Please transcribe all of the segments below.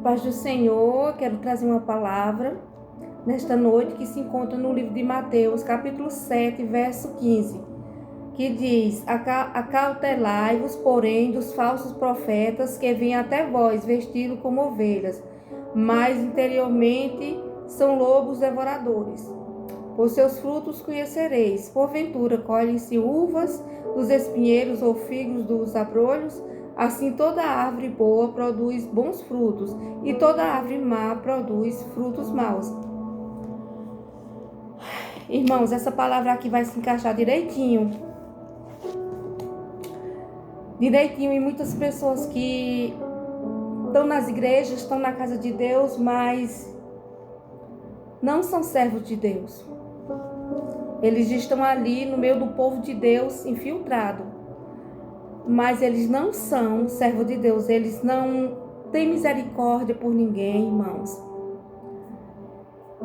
paz do Senhor, quero trazer uma palavra nesta noite que se encontra no livro de Mateus, capítulo 7, verso 15, que diz: Acautelai-vos, porém, dos falsos profetas que vêm até vós vestidos como ovelhas, mas interiormente são lobos devoradores. Por seus frutos conhecereis. Porventura colhem-se uvas dos espinheiros ou figos dos abrolhos? Assim toda árvore boa produz bons frutos, e toda árvore má produz frutos maus. Irmãos, essa palavra aqui vai se encaixar direitinho em muitas pessoas que estão nas igrejas, estão na casa de Deus, mas não são servos de Deus. Eles estão ali no meio do povo de Deus infiltrado, mas eles não são servos de Deus. Eles não têm misericórdia por ninguém, irmãos.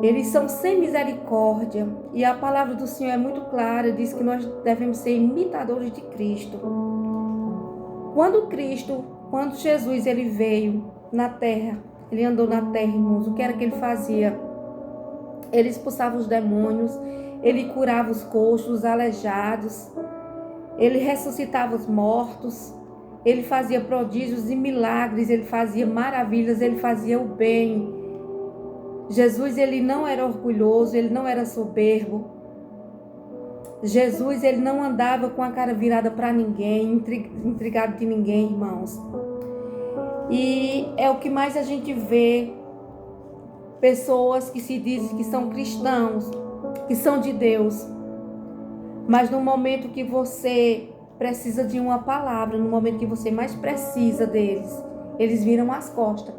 Eles são sem misericórdia, e a palavra do Senhor é muito clara, diz que nós devemos ser imitadores de Cristo. Quando Jesus ele veio na terra, ele andou na terra, irmãos, o que era que ele fazia? Ele expulsava os demônios, ele curava os coxos, os aleijados, ele ressuscitava os mortos, ele fazia prodígios e milagres, ele fazia maravilhas, ele fazia o bem. Jesus, ele não era orgulhoso, ele não era soberbo. Jesus, ele não andava com a cara virada para ninguém, intrigado de ninguém, irmãos. E é o que mais a gente vê, pessoas que se dizem que são cristãos, que são de Deus, mas no momento que você precisa de uma palavra, no momento que você mais precisa deles, eles viram as costas.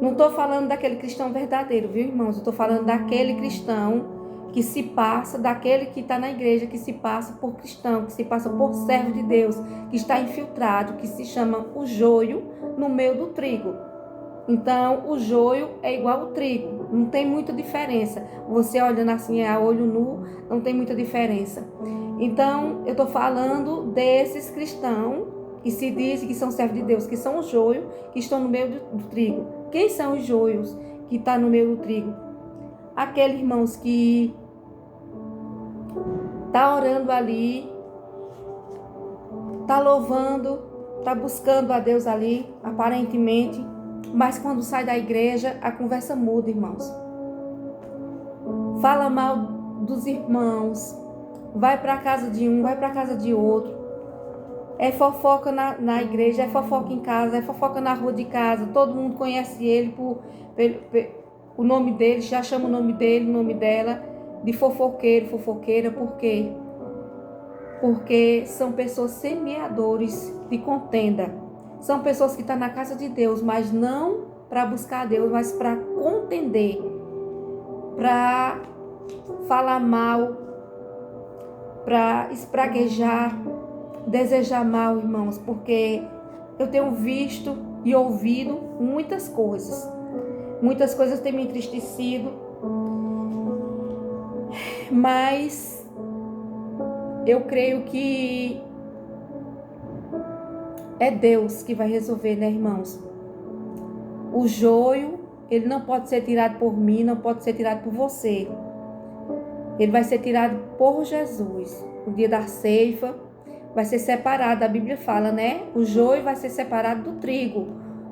Não estou falando daquele cristão verdadeiro, viu, irmãos? Eu estou falando daquele cristão que se passa, daquele que está na igreja, que se passa por cristão, que se passa por servo de Deus, que está infiltrado, que se chama o joio no meio do trigo. Então, o joio é igual ao trigo, não tem muita diferença. Você olhando assim a olho nu, não tem muita diferença. Então, eu estou falando desses cristãos que se dizem que são servos de Deus, que são o joio, que estão no meio do trigo. Quem são os joios que estão no meio do trigo? Aqueles irmãos que tá orando ali, tá louvando, tá buscando a Deus ali, aparentemente, mas quando sai da igreja, a conversa muda, irmãos. Fala mal dos irmãos, vai para a casa de um, vai para a casa de outro. É fofoca na igreja, é fofoca em casa, é fofoca na rua de casa. Todo mundo conhece ele o nome dele, já chama o nome dele, o nome dela, de fofoqueiro, fofoqueira. Por quê? Porque são pessoas semeadores de contenda. São pessoas que estão na casa de Deus, mas não para buscar a Deus, mas para contender, para falar mal, para espraguejar, desejar mal, irmãos, porque eu tenho visto e ouvido muitas coisas. Muitas coisas têm me entristecido, mas eu creio que é Deus que vai resolver, né, irmãos? O joio, ele não pode ser tirado por mim, não pode ser tirado por você. Ele vai ser tirado por Jesus. No dia da ceifa, vai ser separado. A Bíblia fala, né? O joio vai ser separado do trigo.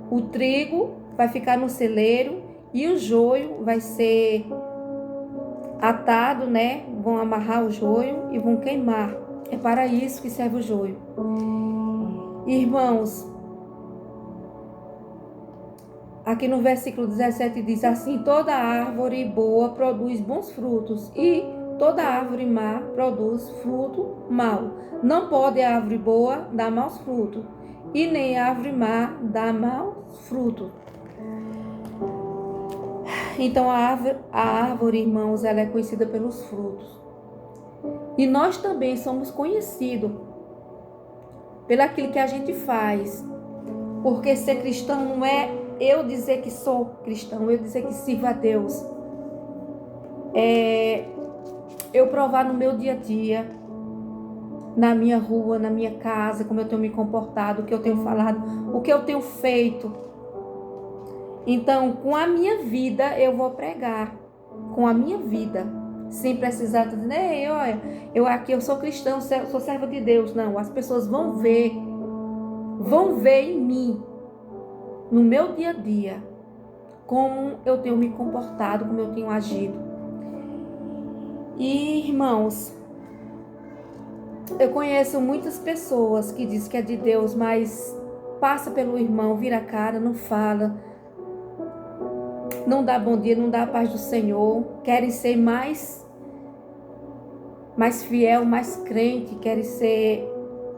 O trigo vai ficar no celeiro e o joio vai ser atado, né? Vão amarrar o joio e vão queimar. É para isso que serve o joio. Irmãos, aqui no versículo 17 diz assim: toda árvore boa produz bons frutos, e toda árvore má produz fruto mau. Não pode a árvore boa dar maus frutos, e nem a árvore má dar maus frutos. Então a árvore, irmãos, ela é conhecida pelos frutos. E nós também somos conhecidos pelaquilo que a gente faz. Porque ser cristão não é eu dizer que sou cristão, eu dizer que sirvo a Deus. É eu provar no meu dia a dia, na minha rua, na minha casa, como eu tenho me comportado, o que eu tenho falado, o que eu tenho feito. Então, com a minha vida, eu vou pregar. Com a minha vida. Sem precisar dizer, eu aqui, eu sou cristão, sou serva de Deus. Não, as pessoas vão ver em mim, no meu dia a dia, como eu tenho me comportado, como eu tenho agido. E, irmãos, eu conheço muitas pessoas que dizem que é de Deus, mas passa pelo irmão, vira a cara, não fala, não dá bom dia, não dá a paz do Senhor, querem ser mais fiel, mais crente, querem ser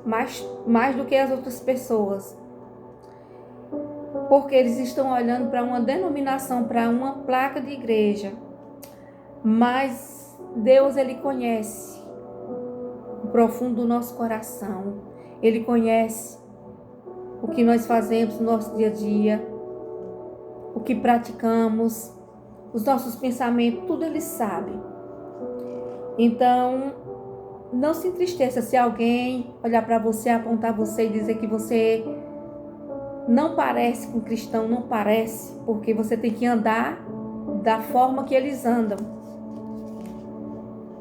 mais do que as outras pessoas. Porque eles estão olhando para uma denominação, para uma placa de igreja. Mas Deus, Ele conhece o profundo do nosso coração. Ele conhece o que nós fazemos no nosso dia a dia, o que praticamos, os nossos pensamentos, tudo Ele sabe. Então, não se entristeça se alguém olhar para você, apontar você e dizer que você não parece com cristão, não parece, porque você tem que andar da forma que eles andam.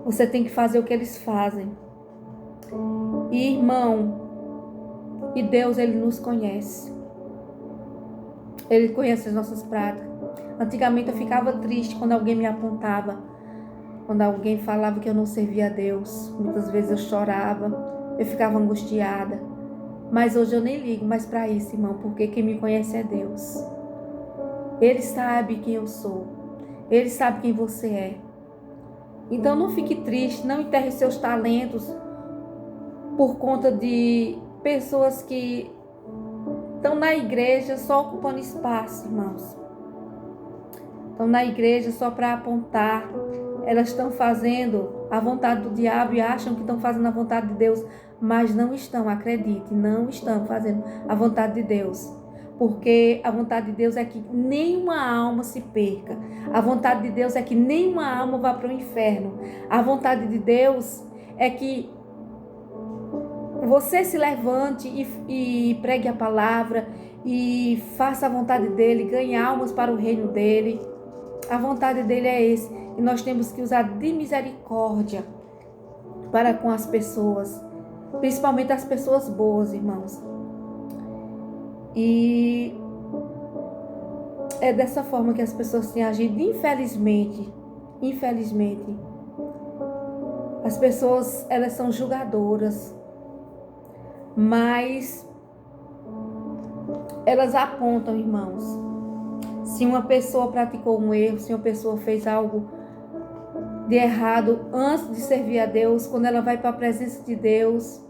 Você tem que fazer o que eles fazem. E, irmão, e Deus, Ele nos conhece. Ele conhece as nossas práticas. Antigamente eu ficava triste quando alguém me apontava, quando alguém falava que eu não servia a Deus. Muitas vezes eu chorava, eu ficava angustiada. Mas hoje eu nem ligo mais para isso, irmão, porque quem me conhece é Deus. Ele sabe quem eu sou. Ele sabe quem você é. Então não fique triste, não enterre seus talentos por conta de pessoas que estão na igreja só ocupando espaço, irmãos. Estão na igreja só para apontar. Elas estão fazendo a vontade do diabo e acham que estão fazendo a vontade de Deus, mas não estão, acredite, não estão fazendo a vontade de Deus. Porque a vontade de Deus é que nenhuma alma se perca. A vontade de Deus é que nenhuma alma vá para o inferno. A vontade de Deus é que você se levante e pregue a palavra e faça a vontade dele, ganhe almas para o reino dele. A vontade dele é esse. E nós temos que usar de misericórdia para com as pessoas, principalmente as pessoas boas, irmãos. E é dessa forma que as pessoas têm agido, infelizmente. As pessoas, elas são julgadoras, mas elas apontam, irmãos. Se uma pessoa praticou um erro, se uma pessoa fez algo de errado antes de servir a Deus, quando ela vai para a presença de Deus,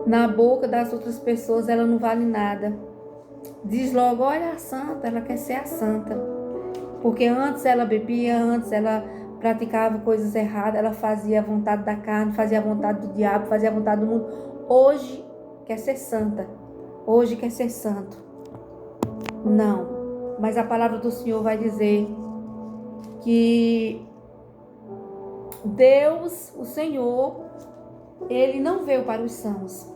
na boca das outras pessoas ela não vale nada. Diz logo, olha a santa, ela quer ser a santa. Porque antes ela bebia, antes ela praticava coisas erradas, ela fazia a vontade da carne, fazia a vontade do diabo, fazia a vontade do mundo. Hoje quer ser santa, hoje quer ser santo. Não, mas a palavra do Senhor vai dizer que Deus, o Senhor, Ele não veio para os sãos,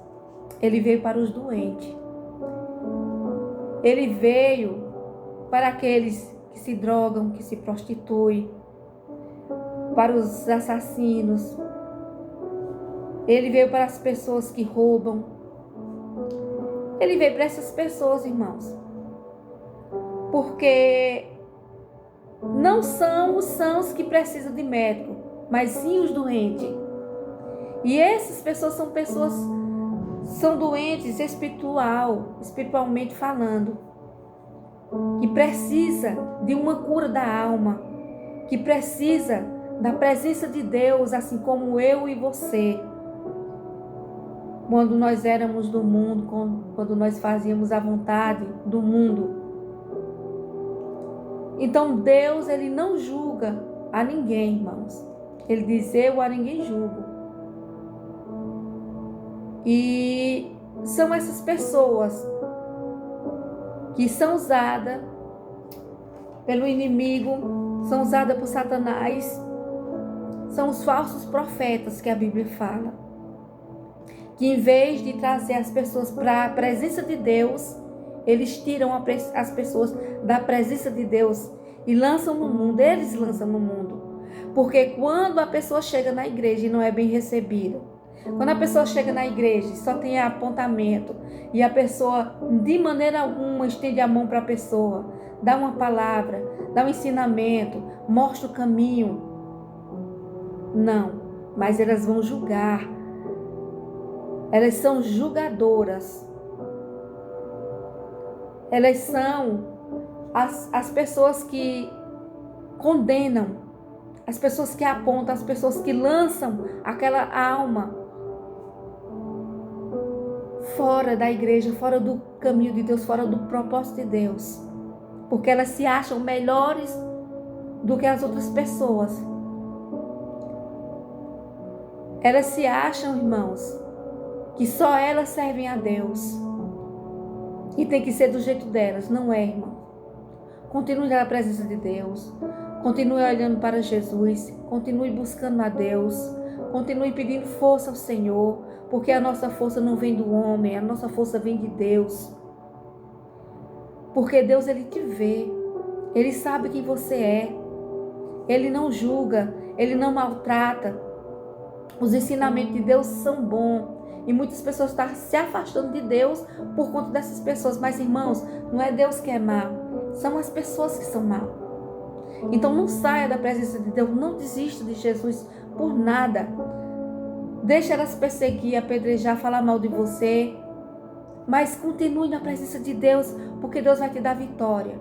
Ele veio para os doentes. Ele veio para aqueles que se drogam, que se prostituem, para os assassinos. Ele veio para as pessoas que roubam. Ele veio para essas pessoas, irmãos. Porque não são os sãos que precisam de médico, mas sim os doentes. E essas pessoas são doentes espiritualmente falando, que precisa de uma cura da alma, que precisa da presença de Deus, assim como eu e você. Quando nós éramos do mundo, quando nós fazíamos a vontade do mundo. Então Deus, Ele não julga a ninguém, irmãos. Ele diz, eu a ninguém julgo. E são essas pessoas que são usadas pelo inimigo, são usadas por Satanás, são os falsos profetas que a Bíblia fala. Que em vez de trazer as pessoas para a presença de Deus, Eles tiram as pessoas da presença de Deus e lançam no mundo. Eles lançam no mundo. Porque quando a pessoa chega na igreja e não é bem recebida, quando a pessoa chega na igreja e só tem apontamento, e a pessoa de maneira alguma estende a mão para a pessoa, dá uma palavra, dá um ensinamento, mostra o caminho, não, mas elas vão julgar. Elas são julgadoras. Elas são as pessoas que condenam, as pessoas que apontam, as pessoas que lançam aquela alma fora da igreja, fora do caminho de Deus, fora do propósito de Deus. Porque elas se acham melhores do que as outras pessoas. Elas se acham, irmãos, que só elas servem a Deus. E tem que ser do jeito delas. Não é, irmão. Continue na presença de Deus. Continue olhando para Jesus. Continue buscando a Deus. Continue pedindo força ao Senhor. Porque a nossa força não vem do homem. A nossa força vem de Deus. Porque Deus, Ele te vê. Ele sabe quem você é. Ele não julga. Ele não maltrata. Os ensinamentos de Deus são bons. E muitas pessoas estão se afastando de Deus por conta dessas pessoas. Mas, irmãos, não é Deus que é mau. São as pessoas que são maus. Então, não saia da presença de Deus. Não desista de Jesus por nada. Deixa elas perseguir, apedrejar, falar mal de você. Mas continue na presença de Deus, porque Deus vai te dar vitória.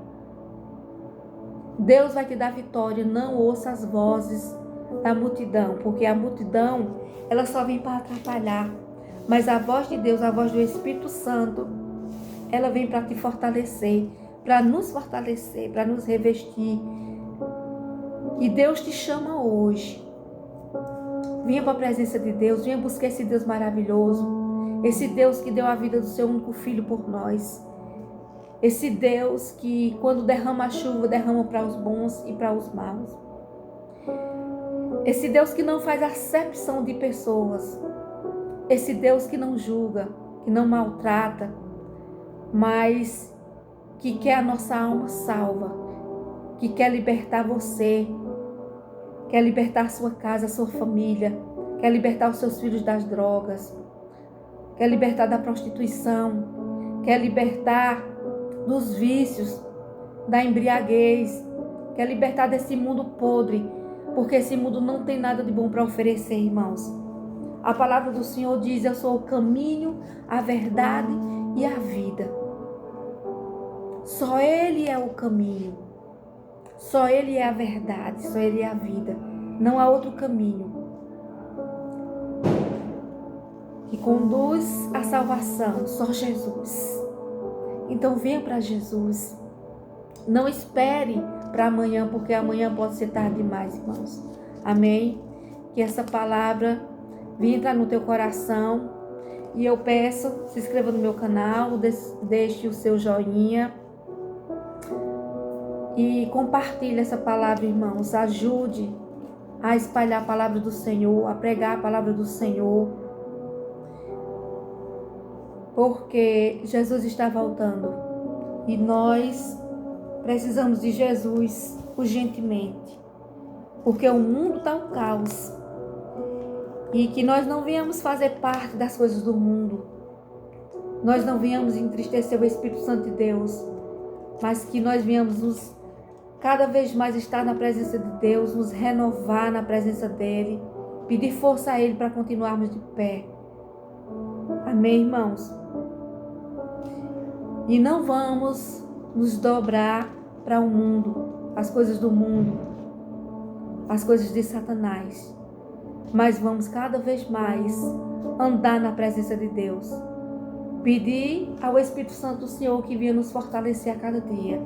Deus vai te dar vitória. Não ouça as vozes da multidão, porque a multidão, ela só vem para atrapalhar. Mas a voz de Deus, a voz do Espírito Santo, ela vem para te fortalecer, para nos fortalecer, para nos revestir. E Deus te chama hoje. Venha para a presença de Deus, venha buscar esse Deus maravilhoso, esse Deus que deu a vida do seu único filho por nós. Esse Deus que, quando derrama a chuva, derrama para os bons e para os maus. Esse Deus que não faz acepção de pessoas. Esse Deus que não julga, que não maltrata, mas que quer a nossa alma salva, que quer libertar você, quer libertar a sua casa, a sua família, quer libertar os seus filhos das drogas, quer libertar da prostituição, quer libertar dos vícios, da embriaguez, quer libertar desse mundo podre, porque esse mundo não tem nada de bom para oferecer, irmãos. A palavra do Senhor diz: eu sou o caminho, a verdade e a vida. Só Ele é o caminho. Só Ele é a verdade. Só Ele é a vida. Não há outro caminho que conduz à salvação. Só Jesus. Então venha para Jesus. Não espere para amanhã, porque amanhã pode ser tarde demais, irmãos. Amém? Que essa palavra venha entrar no teu coração. E eu peço, se inscreva no meu canal, deixe o seu joinha. E compartilhe essa palavra, irmãos. Ajude a espalhar a palavra do Senhor, a pregar a palavra do Senhor. Porque Jesus está voltando. E nós precisamos de Jesus urgentemente. Porque o mundo está um caos. E que nós não venhamos fazer parte das coisas do mundo. Nós não venhamos entristecer o Espírito Santo de Deus. Mas que nós venhamos cada vez mais estar na presença de Deus. Nos renovar na presença dEle. Pedir força a Ele para continuarmos de pé. Amém, irmãos? E não vamos nos dobrar para o mundo. As coisas do mundo. As coisas de Satanás. Mas vamos cada vez mais andar na presença de Deus. Pedir ao Espírito Santo do Senhor que venha nos fortalecer a cada dia.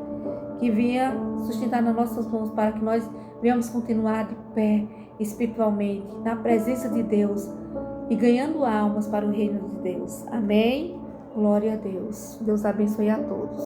Que venha sustentar nas nossas mãos para que nós venhamos continuar de pé espiritualmente, na presença de Deus e ganhando almas para o reino de Deus. Amém? Glória a Deus. Deus abençoe a todos.